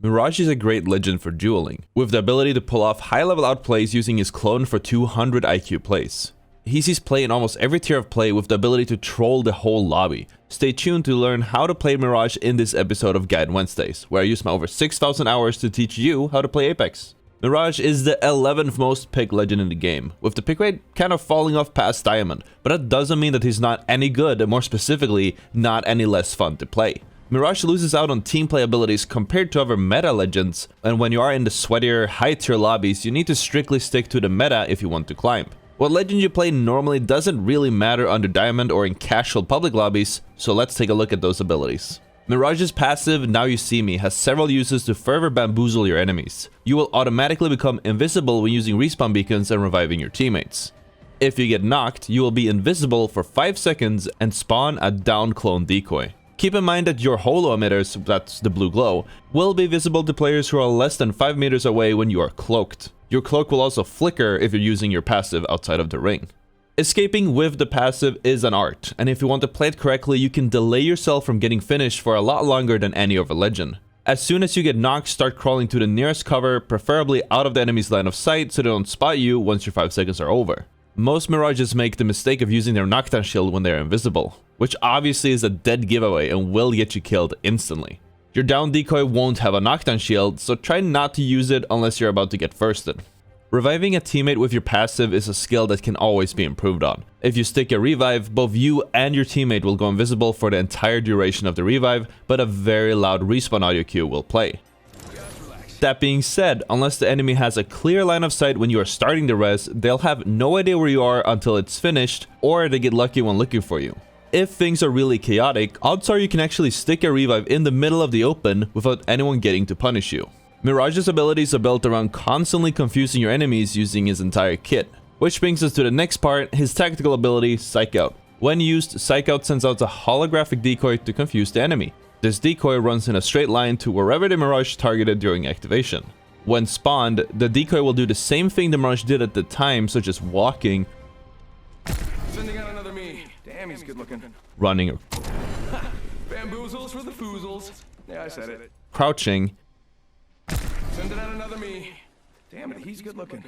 Mirage is a great legend for dueling, with the ability to pull off high-level outplays using his clone for 200 IQ plays. He sees play in almost every tier of play with the ability to troll the whole lobby. Stay tuned to learn how to play Mirage in this episode of Guide Wednesdays, where I use my over 6,000 hours to teach you how to play Apex. Mirage is the 11th most picked legend in the game, with the pick rate kind of falling off past Diamond, but that doesn't mean that he's not any good, and more specifically, not any less fun to play. Mirage loses out on team play abilities compared to other meta legends, and when you are in the sweatier, high-tier lobbies, you need to strictly stick to the meta if you want to climb. What legend you play normally doesn't really matter under Diamond or in casual public lobbies, so let's take a look at those abilities. Mirage's passive, Now You See Me, has several uses to further bamboozle your enemies. You will automatically become invisible when using respawn beacons and reviving your teammates. If you get knocked, you will be invisible for 5 seconds and spawn a down clone decoy. Keep in mind that your holo emitters, that's the blue glow, will be visible to players who are less than 5 meters away when you are cloaked. Your cloak will also flicker if you're using your passive outside of the ring. Escaping with the passive is an art, and if you want to play it correctly, you can delay yourself from getting finished for a lot longer than any other legend. As soon as you get knocked, start crawling to the nearest cover, preferably out of the enemy's line of sight so they don't spot you once your 5 seconds are over. Most Mirages make the mistake of using their knockdown shield when they are invisible, which obviously is a dead giveaway and will get you killed instantly. Your down decoy won't have a knockdown shield, so try not to use it unless you're about to get firsted. Reviving a teammate with your passive is a skill that can always be improved on. If you stick a revive, both you and your teammate will go invisible for the entire duration of the revive, but a very loud respawn audio cue will play. That being said, unless the enemy has a clear line of sight when you are starting the res, they'll have no idea where you are until it's finished, or they get lucky when looking for you. If things are really chaotic, odds are you can actually stick a revive in the middle of the open without anyone getting to punish you. Mirage's abilities are built around constantly confusing your enemies using his entire kit. Which brings us to the next part, his tactical ability, Psych Out. When used, Psych Out sends out a holographic decoy to confuse the enemy. This decoy runs in a straight line to wherever the Mirage targeted during activation. When spawned, the decoy will do the same thing the Mirage did at the time, such as walking, Sending out another me. Damn, he's good looking. running, Bamboozles for the foozles. Yeah, I said it. crouching. Sending out another me. Damn it, he's good looking.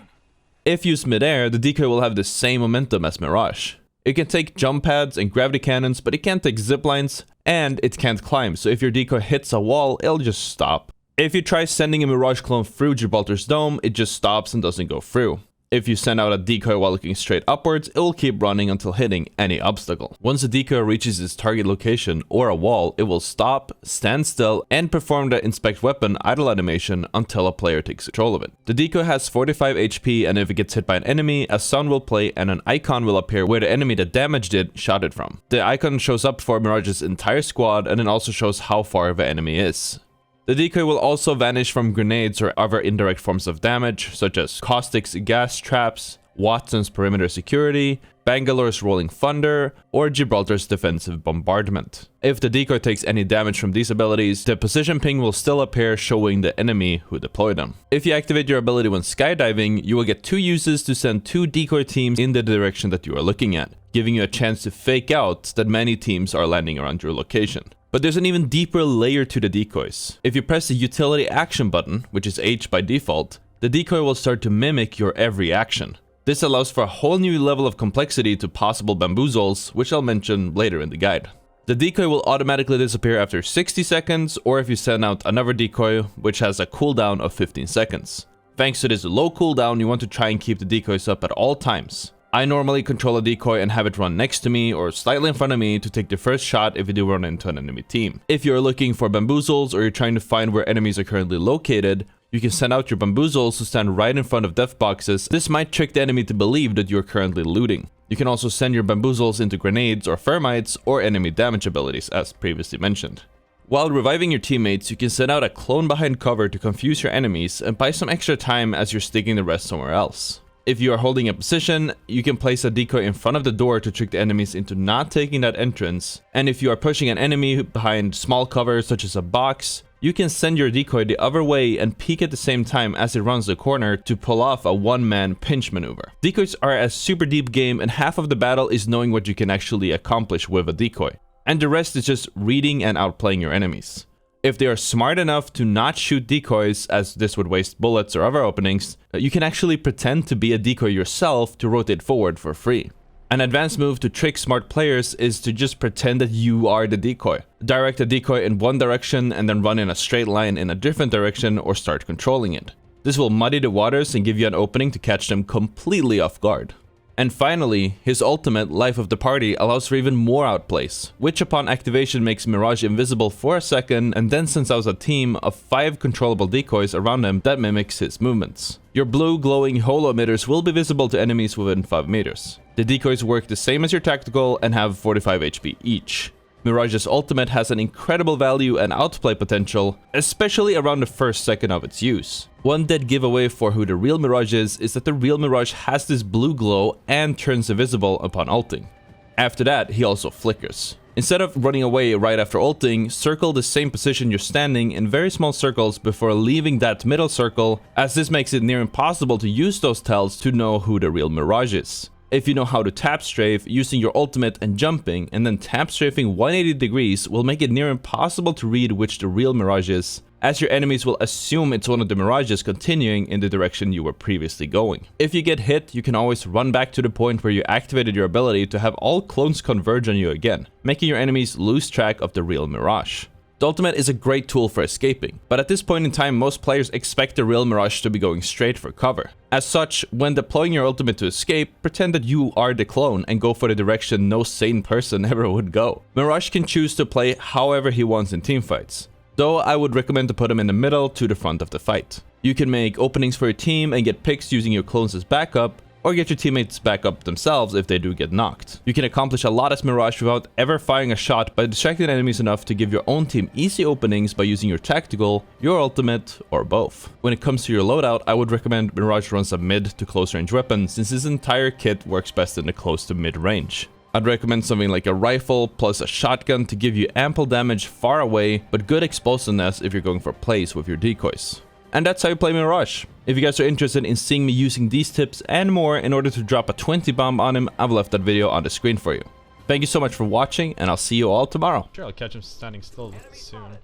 If used midair, the decoy will have the same momentum as Mirage. It can take jump pads and gravity cannons, but it can't take zip lines, and it can't climb, so if your decoy hits a wall, it'll just stop. If you try sending a Mirage clone through Gibraltar's dome, it just stops and doesn't go through. If you send out a decoy while looking straight upwards, it will keep running until hitting any obstacle. Once the decoy reaches its target location or a wall, it will stop, stand still, and perform the inspect weapon idle animation until a player takes control of it. The decoy has 45 HP, and if it gets hit by an enemy, a sound will play and an icon will appear where the enemy that damaged it shot it from. The icon shows up for Mirage's entire squad and then also shows how far the enemy is. The decoy will also vanish from grenades or other indirect forms of damage, such as Caustic's gas traps, Watson's perimeter security, Bangalore's rolling thunder, or Gibraltar's defensive bombardment. If the decoy takes any damage from these abilities, the position ping will still appear showing the enemy who deployed them. If you activate your ability when skydiving, you will get 2 uses to send 2 decoy teams in the direction that you are looking at, giving you a chance to fake out that many teams are landing around your location. But there's an even deeper layer to the decoys. If you press the utility action button, which is H by default, the decoy will start to mimic your every action. This allows for a whole new level of complexity to possible bamboozles, which I'll mention later in the guide. The decoy will automatically disappear after 60 seconds, or if you send out another decoy, which has a cooldown of 15 seconds. Thanks to this low cooldown, you want to try and keep the decoys up at all times. I normally control a decoy and have it run next to me or slightly in front of me to take the first shot if you do run into an enemy team. If you're looking for bamboozles or you're trying to find where enemies are currently located, you can send out your bamboozles to stand right in front of death boxes. This might trick the enemy to believe that you're currently looting. You can also send your bamboozles into grenades or thermites or enemy damage abilities, as previously mentioned. While reviving your teammates, you can send out a clone behind cover to confuse your enemies and buy some extra time as you're sticking the rest somewhere else. If you are holding a position, you can place a decoy in front of the door to trick the enemies into not taking that entrance, and if you are pushing an enemy behind small cover such as a box, you can send your decoy the other way and peek at the same time as it runs the corner to pull off a one-man pinch maneuver. Decoys are a super deep game, and half of the battle is knowing what you can actually accomplish with a decoy, and the rest is just reading and outplaying your enemies. If they are smart enough to not shoot decoys, as this would waste bullets or other openings, you can actually pretend to be a decoy yourself to rotate forward for free. An advanced move to trick smart players is to just pretend that you are the decoy. Direct a decoy in one direction and then run in a straight line in a different direction or start controlling it. This will muddy the waters and give you an opening to catch them completely off guard. And finally, his ultimate, Life of the Party, allows for even more outplays, which upon activation makes Mirage invisible for a second and then sends out a team of 5 controllable decoys around him that mimics his movements. Your blue glowing holo emitters will be visible to enemies within 5 meters. The decoys work the same as your tactical and have 45 HP each. Mirage's ultimate has an incredible value and outplay potential, especially around the first second of its use. One dead giveaway for who the real Mirage is that the real Mirage has this blue glow and turns invisible upon ulting. After that, he also flickers. Instead of running away right after ulting, circle the same position you're standing in very small circles before leaving that middle circle, as this makes it near impossible to use those tells to know who the real Mirage is. If you know how to tap strafe using your ultimate and jumping, and then tap strafing 180 degrees will make it near impossible to read which the real Mirage is, as your enemies will assume it's one of the Mirages continuing in the direction you were previously going. If you get hit, you can always run back to the point where you activated your ability to have all clones converge on you again, making your enemies lose track of the real Mirage. The ultimate is a great tool for escaping, but at this point in time most players expect the real Mirage to be going straight for cover. As such, when deploying your ultimate to escape, pretend that you are the clone and go for the direction no sane person ever would go. Mirage can choose to play however he wants in teamfights, though I would recommend to put him in the middle to the front of the fight. You can make openings for your team and get picks using your clones as backup, or get your teammates back up themselves if they do get knocked. You can accomplish a lot as Mirage without ever firing a shot by distracting enemies enough to give your own team easy openings by using your tactical, your ultimate, or both. When it comes to your loadout, I would recommend Mirage runs a mid to close range weapon, since his entire kit works best in the close to mid range. I'd recommend something like a rifle plus a shotgun to give you ample damage far away, but good explosiveness if you're going for plays with your decoys. And that's how you play Mirage. If you guys are interested in seeing me using these tips and more in order to drop a 20 bomb on him, I've left that video on the screen for you. Thank you so much for watching, and I'll see you all tomorrow. Sure, I'll catch him standing still soon.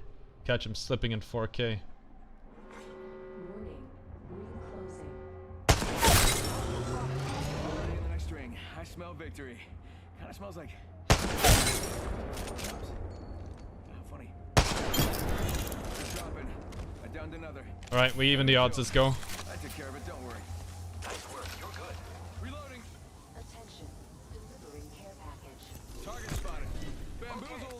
Catch him slipping in 4K. In the next ring, I smell victory. Kind of smells like. Funny. Dropping. I downed another. All right, we even the odds. Let's go. I took care of it. Don't worry. Nice work. You're good. Reloading. Attention. Delivering care package. Target spotted. Bamboozles.